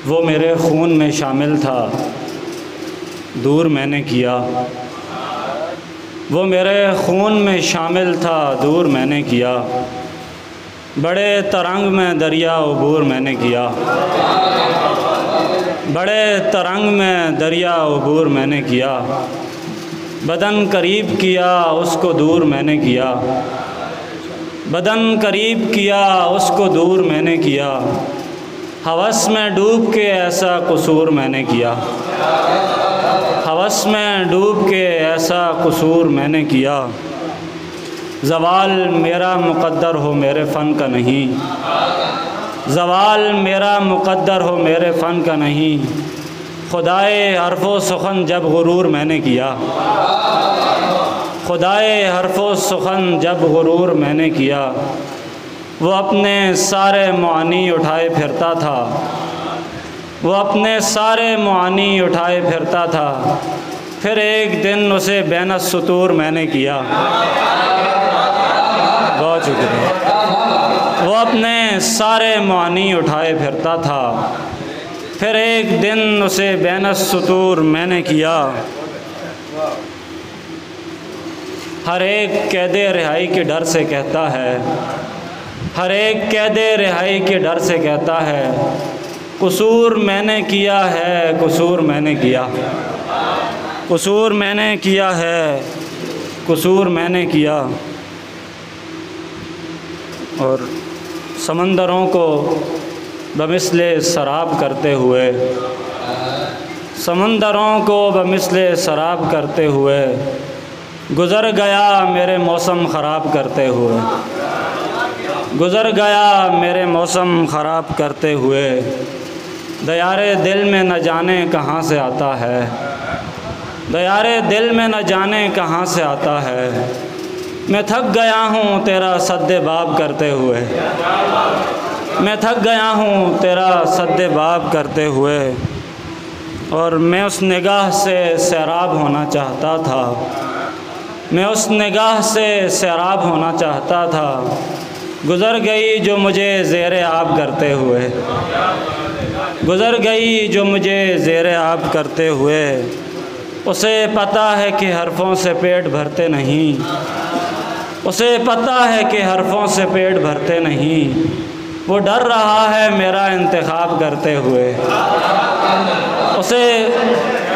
वो मेरे खून में शामिल था, दूर मैंने किया। वो मेरे खून में शामिल था, दूर मैंने किया। बड़े तरंग में दरिया अबूर मैंने किया। बड़े तरंग में दरिया अबूर मैंने किया। बदन करीब किया, उसको दूर मैंने किया। बदन करीब किया, उसको दूर मैंने किया। हवस में डूब के ऐसा कसूर मैंने किया। हवस में डूब के ऐसा कसूर मैंने किया। ज़वाल मेरा मुक़द्दर हो मेरे फ़न का नहीं। ज़वाल मेरा मुक़द्दर हो मेरे फ़न का नहीं। खुदाए हर्फ़ो सुखन जब गुरूर मैंने किया। खुदाए हर्फ़ो सुखन जब गुरूर मैंने किया। वो अपने सारे मुआनी उठाए फिरता था। वो अपने सारे मुआनी उठाए फिरता था। फिर एक दिन उसे बैन सुतूर मैंने किया। बहुत शुक्रिया। वो अपने सारे मुआनी उठाए फिरता था। फिर एक दिन उसे बैन सुतूर मैंने किया। हर एक कैदे रिहाई के डर से कहता है। हर एक कैदे रिहाई के डर से कहता है, कसूर मैंने किया है, कसूर मैंने किया। कसूर मैंने किया है, कसूर मैंने किया। और समंदरों को बमिसले शराब करते हुए, समंदरों को बमिसले शराब करते हुए गुज़र गया मेरे मौसम ख़राब करते हुए। गुज़र गया मेरे मौसम ख़राब करते हुए। दयारे दिल में न जाने कहाँ से आता है। दयारे दिल में न जाने कहाँ से आता है। मैं थक गया हूँ तेरा सद्दे बाब करते हुए। मैं थक गया हूँ तेरा सद्दे बाब करते हुए। और मैं उस निगाह से सैराब होना चाहता था। मैं उस निगाह से सैराब होना चाहता था। गुज़र गई जो मुझे ज़ेरे आब करते हुए। गुज़र गई जो मुझे ज़ेरे आब करते हुए। उसे पता है कि हरफ़ों से पेट भरते नहीं। उसे पता है कि हरफ़ों से पेट भरते नहीं। वो डर रहा है मेरा इंतखाब करते हुए। उसे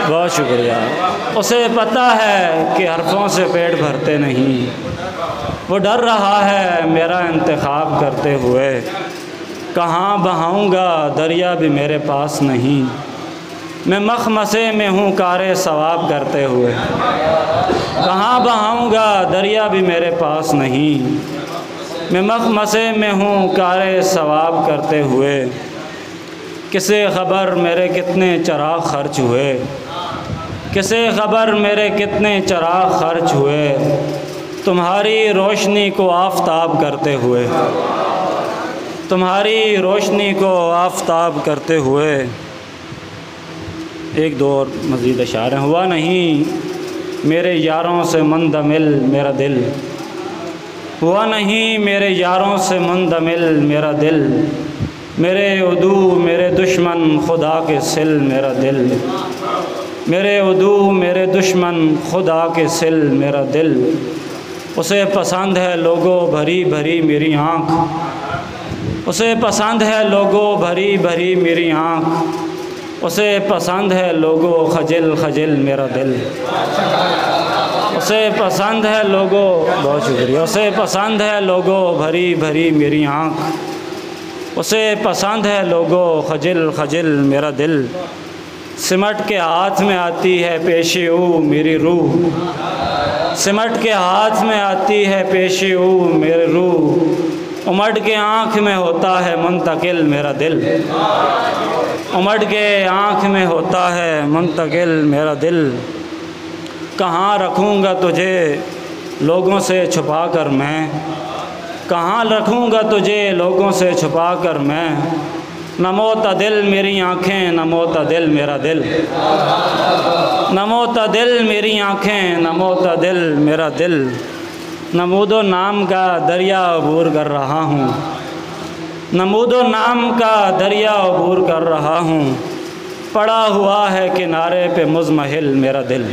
बहुत शुक्रिया। उसे पता है कि हरफ़ों से पेट भरते नहीं। वो डर रहा है मेरा इंतखाब करते हुए। कहाँ बहाऊँगा दरिया भी मेरे पास नहीं। मैं मखमसे में हूँ कारे सवाब करते हुए। कहाँ बहाऊँगा दरिया भी मेरे पास नहीं। मैं मखमसे में हूँ कारे सवाब करते हुए। किसे ख़बर मेरे कितने चराग़ खर्च हुए। किसे ख़बर मेरे कितने चराग़ खर्च हुए। तुम्हारी रोशनी को आफ़ताब करते हुए। तुम्हारी रोशनी को आफ़ताब करते हुए। एक दो और मज़ीद अशार हैं। हुआ नहीं मेरे यारों से मुंदमिल मेरा दिल। हुआ नहीं मेरे यारों से मुंदमिल मेरा दिल। मेरे उदू मेरे दुश्मन खुदा के सिल मेरा दिल। मेरे उदू मेरे दुश्मन खुदा के सिल मेरा दिल। उसे पसंद है लोगों भरी भरी मेरी आँख। उसे पसंद है लोगों भरी भरी मेरी आँख। उसे पसंद है लोगों खजिल खजिल मेरा दिल। उसे पसंद है लोगों, बहुत शुक्रिया। उसे पसंद है लोगों भरी भरी मेरी आँख। उसे पसंद है लोगों खजिल खजिल मेरा दिल। सिमट के हाथ में आती है पेशे ओ मेरी रूह। सिमट के हाथ में आती है पेशे ओ मेरी रूह। उमड़ के आँख में होता है मुंतकिल मेरा दिल। उमड़ के आँख में होता है मुंतकिल मेरा दिल। कहाँ रखूँगा तुझे लोगों से छुपा कर मैं। कहाँ रखूँगा तुझे लोगों से छुपा कर मैं। नमो दिल मेरी आँखें, नमो दिल मेरा दिल। नमो दिल मेरी आँखें, नमो दिल मेरा दिल। नमूदो नाम का दरिया अबूर कर रहा हूँ। नमूदो नाम का दरिया अबूर कर रहा हूँ, पड़ा हुआ है किनारे पे मुज़महिल मेरा दिल।